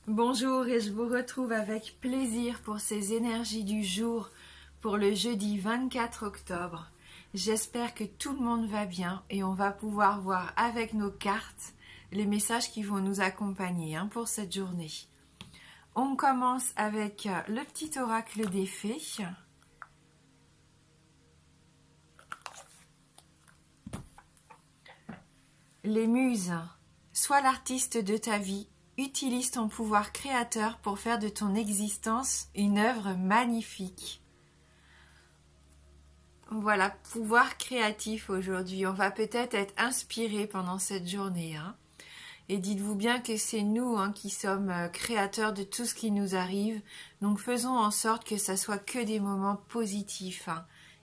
Bonjour et je vous retrouve avec plaisir pour ces énergies du jour pour le jeudi 24 octobre. J'espère que tout le monde va bien et on va pouvoir voir avec nos cartes les messages qui vont nous accompagner pour cette journée. On commence avec le petit oracle des fées. Les muses, sois l'artiste de ta vie. Utilise ton pouvoir créateur pour faire de ton existence une œuvre magnifique. Voilà, pouvoir créatif aujourd'hui. On va peut-être être inspiré pendant cette journée. Et dites-vous bien que c'est nous qui sommes créateurs de tout ce qui nous arrive. Donc faisons en sorte que ça soit que des moments positifs.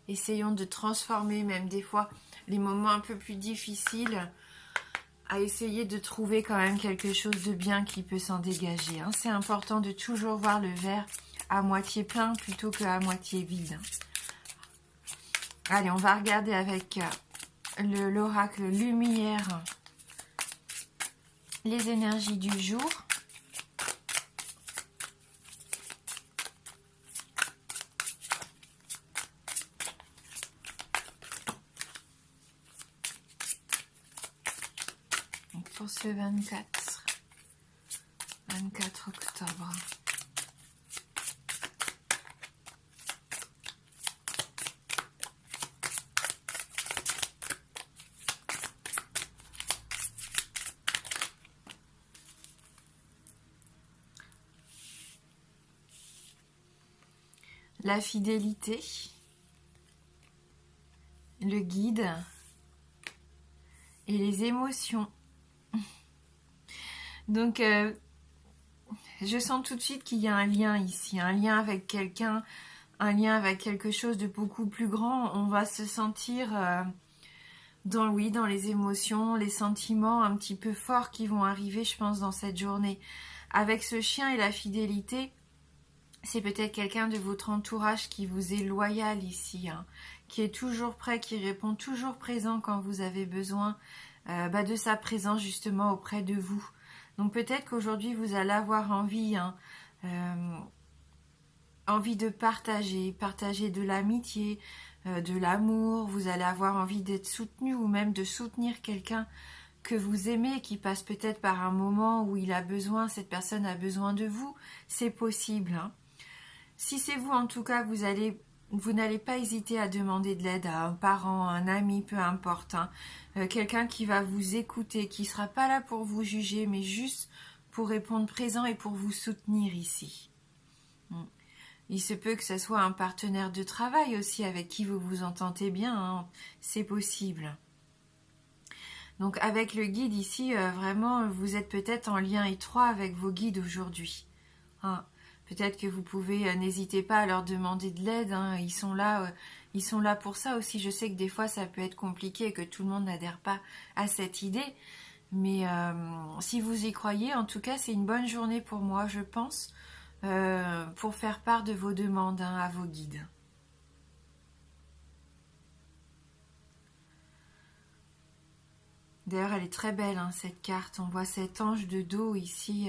Essayons de transformer même des fois les moments un peu plus difficiles à essayer de trouver quand même quelque chose de bien qui peut s'en dégager. C'est important de toujours voir le verre à moitié plein plutôt qu'à moitié vide. Allez, on va regarder avec l'oracle lumière les énergies du jour. Pour ce 24 octobre. La fidélité, le guide et les émotions. Donc, je sens tout de suite qu'il y a un lien ici, un lien avec quelqu'un, un lien avec quelque chose de beaucoup plus grand. On va se sentir dans les émotions, les sentiments un petit peu forts qui vont arriver, je pense, dans cette journée. Avec ce chien et la fidélité, c'est peut-être quelqu'un de votre entourage qui vous est loyal ici, qui est toujours prêt, qui répond toujours présent quand vous avez besoin de sa présence justement auprès de vous. Donc peut-être qu'aujourd'hui vous allez avoir envie, envie de partager de l'amitié, de l'amour. Vous allez avoir envie d'être soutenu ou même de soutenir quelqu'un que vous aimez, qui passe peut-être par un moment où il a besoin, cette personne a besoin de vous. C'est possible. Si c'est vous, en tout cas, vous n'allez pas hésiter à demander de l'aide à un parent, un ami, peu importe. Quelqu'un qui va vous écouter, qui ne sera pas là pour vous juger, mais juste pour répondre présent et pour vous soutenir ici. Il se peut que ce soit un partenaire de travail aussi avec qui vous vous entendez bien. C'est possible. Donc avec le guide ici, vraiment, vous êtes peut-être en lien étroit avec vos guides aujourd'hui. Peut-être que vous pouvez, n'hésitez pas à leur demander de l'aide, ils sont là pour ça aussi. Je sais que des fois ça peut être compliqué, que tout le monde n'adhère pas à cette idée, mais si vous y croyez, en tout cas c'est une bonne journée pour moi, je pense, pour faire part de vos demandes à vos guides. D'ailleurs elle est très belle cette carte, on voit cet ange de dos ici,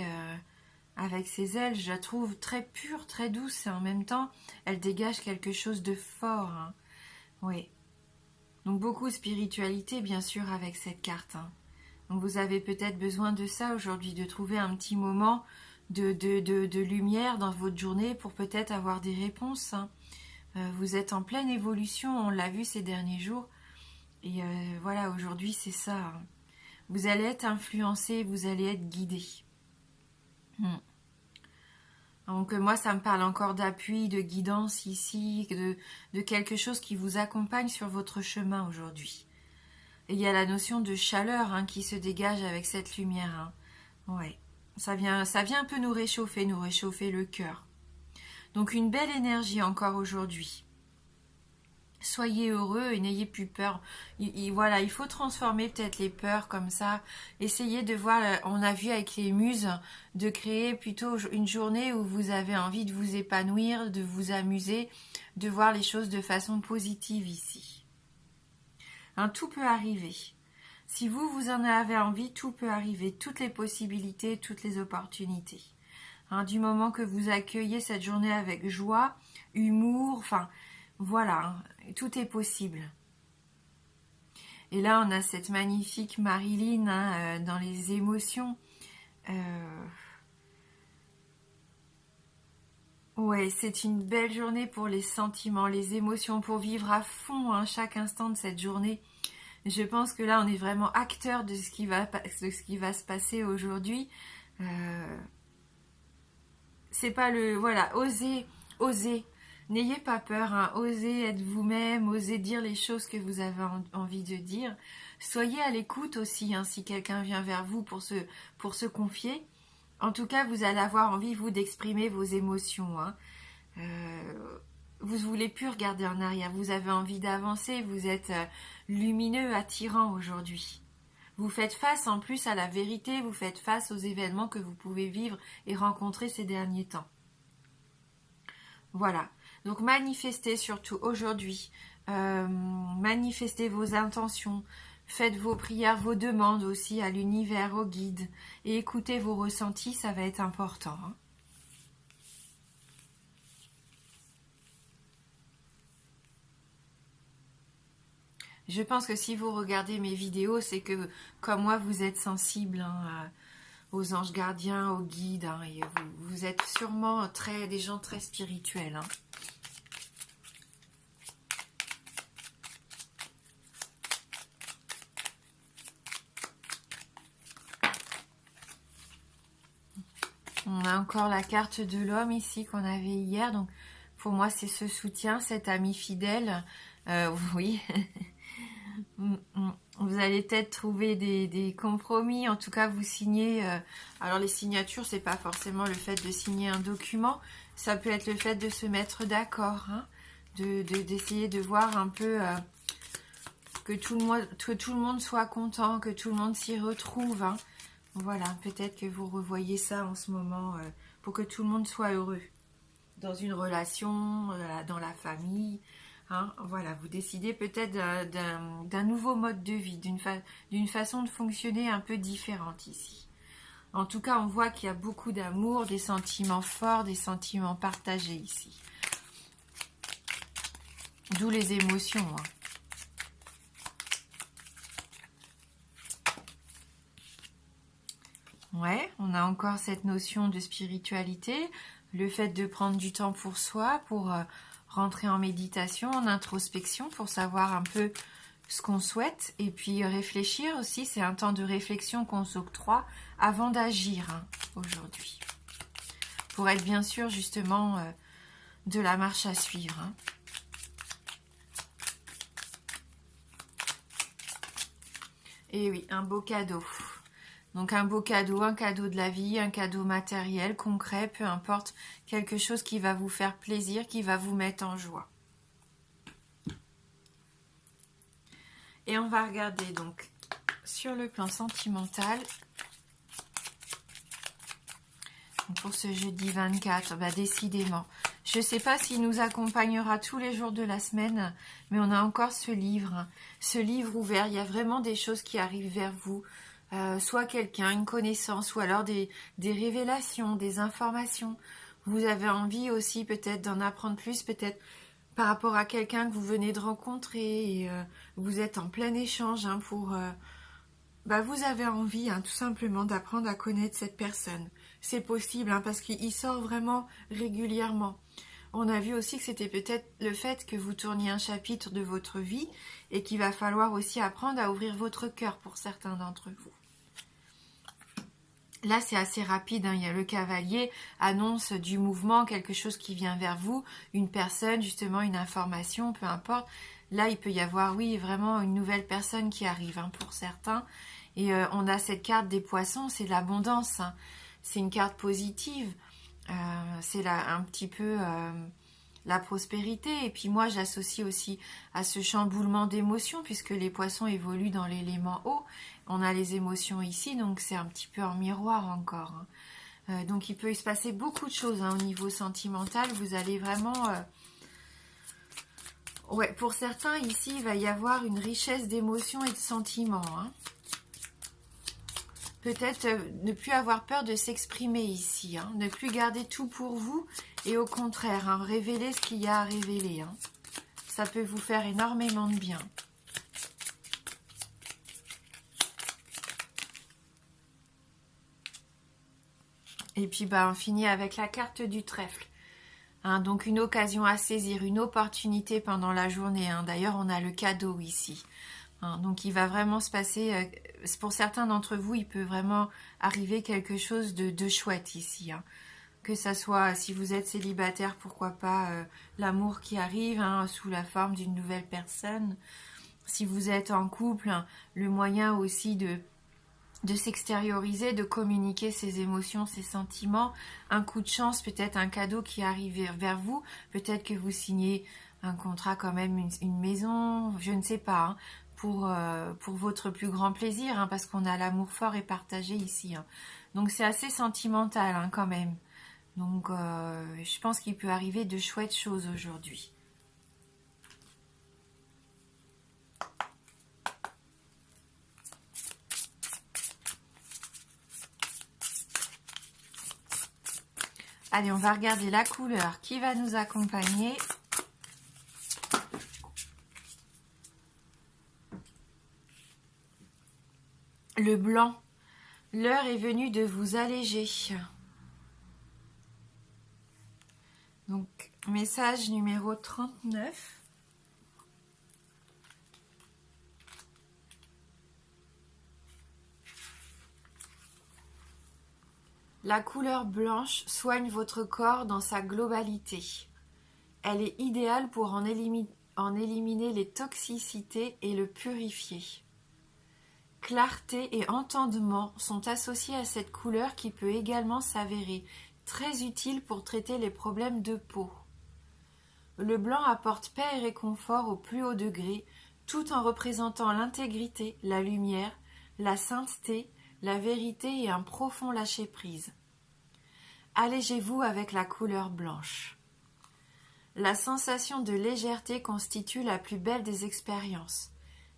avec ses ailes, je la trouve très pure, très douce, et en même temps, elle dégage quelque chose de fort. Oui. Donc beaucoup de spiritualité, bien sûr, avec cette carte. Donc vous avez peut-être besoin de ça aujourd'hui, de trouver un petit moment de lumière dans votre journée pour peut-être avoir des réponses. Vous êtes en pleine évolution, on l'a vu ces derniers jours. Et voilà, aujourd'hui, c'est ça. Vous allez être influencé, vous allez être guidé. Donc moi ça me parle encore d'appui, de guidance ici, de quelque chose qui vous accompagne sur votre chemin aujourd'hui. Et il y a la notion de chaleur qui se dégage avec cette lumière. Ouais, ça vient un peu nous réchauffer le cœur. Donc une belle énergie encore aujourd'hui. Soyez heureux et n'ayez plus peur. Voilà, il faut transformer peut-être les peurs comme ça. Essayez de voir, on a vu avec les muses, de créer plutôt une journée où vous avez envie de vous épanouir, de vous amuser, de voir les choses de façon positive ici. Tout peut arriver. Si vous en avez envie, tout peut arriver. Toutes les possibilités, toutes les opportunités. hein, du moment que vous accueillez cette journée avec joie, humour, enfin voilà, hein, tout est possible. Et là on a cette magnifique Marilyn, hein, dans les émotions. Ouais, c'est une belle journée pour les sentiments, les émotions, pour vivre à fond, hein, chaque instant de cette journée. Je pense que là, on est vraiment acteur de ce qui va se passer aujourd'hui. C'est pas le... Voilà, osez, osez. N'ayez pas peur, hein, osez être vous-même, osez dire les choses que vous avez envie de dire. Soyez à l'écoute aussi, hein, si quelqu'un vient vers vous pour se confier. En tout cas, vous allez avoir envie, vous, d'exprimer vos émotions, hein. Vous ne voulez plus regarder en arrière, vous avez envie d'avancer, vous êtes lumineux, attirant aujourd'hui. Vous faites face en plus à la vérité, vous faites face aux événements que vous pouvez vivre et rencontrer ces derniers temps. Voilà, donc manifestez surtout aujourd'hui, manifestez vos intentions, faites vos prières, vos demandes aussi à l'univers, au guide, et écoutez vos ressentis, ça va être important, hein. Je pense que si vous regardez mes vidéos, c'est que, comme moi, vous êtes sensible, hein, aux anges gardiens, aux guides, hein, et vous êtes sûrement des gens très spirituels, hein. On a encore la carte de l'homme ici qu'on avait hier, donc pour moi c'est ce soutien, cet ami fidèle, oui. Vous allez peut-être trouver des compromis, en tout cas vous signez, alors les signatures c'est pas forcément le fait de signer un document, ça peut être le fait de se mettre d'accord, hein, d'essayer de voir un peu que tout le monde soit content, que tout le monde s'y retrouve, hein. Voilà, peut-être que vous revoyez ça en ce moment pour que tout le monde soit heureux dans une relation, dans la famille. Hein, voilà, vous décidez peut-être d'un nouveau mode de vie, d'une façon de fonctionner un peu différente ici. En tout cas, on voit qu'il y a beaucoup d'amour, des sentiments forts, des sentiments partagés ici. D'où les émotions, hein. Ouais, on a encore cette notion de spiritualité, le fait de prendre du temps pour soi, pour rentrer en méditation, en introspection, pour savoir un peu ce qu'on souhaite, et puis réfléchir aussi, c'est un temps de réflexion qu'on s'octroie avant d'agir, hein, aujourd'hui. Pour être bien sûr justement de la marche à suivre, hein. Et oui, un beau cadeau. Donc un beau cadeau, un cadeau de la vie, un cadeau matériel, concret, peu importe, quelque chose qui va vous faire plaisir, qui va vous mettre en joie. Et on va regarder donc sur le plan sentimental. Pour ce jeudi 24, bah décidément. Je ne sais pas s'il nous accompagnera tous les jours de la semaine, mais on a encore ce livre ouvert. Il y a vraiment des choses qui arrivent vers vous. Soit quelqu'un, une connaissance, ou alors des révélations, des informations. Vous avez envie aussi peut-être d'en apprendre plus, peut-être par rapport à quelqu'un que vous venez de rencontrer, et vous êtes en plein échange, hein, vous avez envie, hein, tout simplement d'apprendre à connaître cette personne. C'est possible, hein, parce qu'il sort vraiment régulièrement. On a vu aussi que c'était peut-être le fait que vous tourniez un chapitre de votre vie et qu'il va falloir aussi apprendre à ouvrir votre cœur pour certains d'entre vous. Là, c'est assez rapide, hein. Il y a le cavalier, annonce du mouvement, quelque chose qui vient vers vous, une personne, justement, une information, peu importe. Là, il peut y avoir, oui, vraiment une nouvelle personne qui arrive, hein, pour certains. Et on a cette carte des poissons, c'est l'abondance, hein. C'est une carte positive. C'est un petit peu la prospérité. Et puis moi, j'associe aussi à ce chamboulement d'émotions, puisque les poissons évoluent dans l'élément eau. On a les émotions ici, donc c'est un petit peu en miroir encore, hein. Donc il peut se passer beaucoup de choses, hein, au niveau sentimental. Vous allez vraiment... Ouais, pour certains, ici, il va y avoir une richesse d'émotions et de sentiments, hein. peut-être ne plus avoir peur de s'exprimer ici, hein, ne plus garder tout pour vous et au contraire, hein, révéler ce qu'il y a à révéler. Hein. Ça peut vous faire énormément de bien. Et puis on finit avec la carte du trèfle. Hein, donc une occasion à saisir, une opportunité pendant la journée. Hein. D'ailleurs, on a le cadeau ici. Hein, donc il va vraiment se passer, pour certains d'entre vous, il peut vraiment arriver quelque chose de chouette ici. Hein. Que ça soit, si vous êtes célibataire, pourquoi pas l'amour qui arrive hein, sous la forme d'une nouvelle personne. Si vous êtes en couple, hein, le moyen aussi de s'extérioriser, de communiquer ses émotions, ses sentiments, un coup de chance, peut-être un cadeau qui arrive vers vous, peut-être que vous signez un contrat quand même, une maison, je ne sais pas, hein, pour votre plus grand plaisir, hein, parce qu'on a l'amour fort et partagé ici. Hein. Donc c'est assez sentimental hein, quand même. Donc je pense qu'il peut arriver de chouettes choses aujourd'hui. Allez, on va regarder la couleur qui va nous accompagner. Le blanc. L'heure est venue de vous alléger. Donc, message numéro 39. La couleur blanche soigne votre corps dans sa globalité. Elle est idéale pour en éliminer les toxicités et le purifier. Clarté et entendement sont associés à cette couleur qui peut également s'avérer très utile pour traiter les problèmes de peau. Le blanc apporte paix et réconfort au plus haut degré, tout en représentant l'intégrité, la lumière, la sainteté, la vérité et un profond lâcher-prise. Allégez-vous avec la couleur blanche. La sensation de légèreté constitue la plus belle des expériences.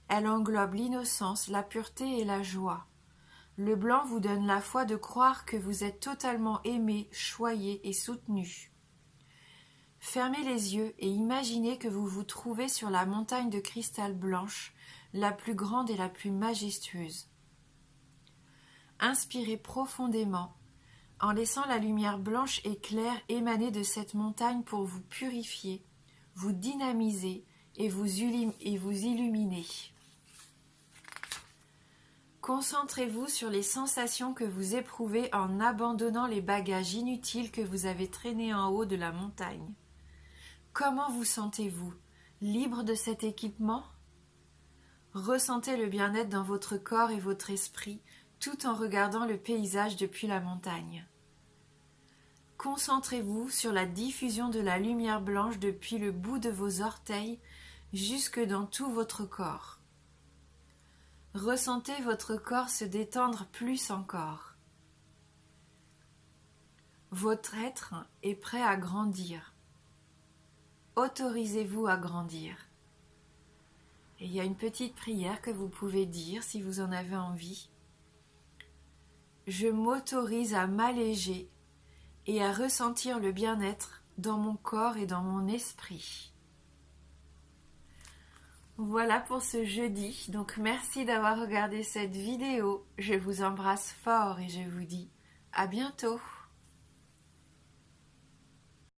Elle englobe l'innocence, la pureté et la joie. Le blanc vous donne la foi de croire que vous êtes totalement aimé, choyé et soutenu. Fermez les yeux et imaginez que vous vous trouvez sur la montagne de cristal blanche, la plus grande et la plus majestueuse. Inspirez profondément, en laissant la lumière blanche et claire émaner de cette montagne pour vous purifier, vous dynamiser et vous illuminer. Concentrez-vous sur les sensations que vous éprouvez en abandonnant les bagages inutiles que vous avez traînés en haut de la montagne. Comment vous sentez-vous? Libre de cet équipement? Ressentez le bien-être dans votre corps et votre esprit, tout en regardant le paysage depuis la montagne. Concentrez-vous sur la diffusion de la lumière blanche depuis le bout de vos orteils jusque dans tout votre corps. Ressentez votre corps se détendre plus encore. Votre être est prêt à grandir. Autorisez-vous à grandir. Et il y a une petite prière que vous pouvez dire si vous en avez envie. Je m'autorise à m'alléger et à ressentir le bien-être dans mon corps et dans mon esprit. Voilà pour ce jeudi, donc merci d'avoir regardé cette vidéo. Je vous embrasse fort et je vous dis à bientôt.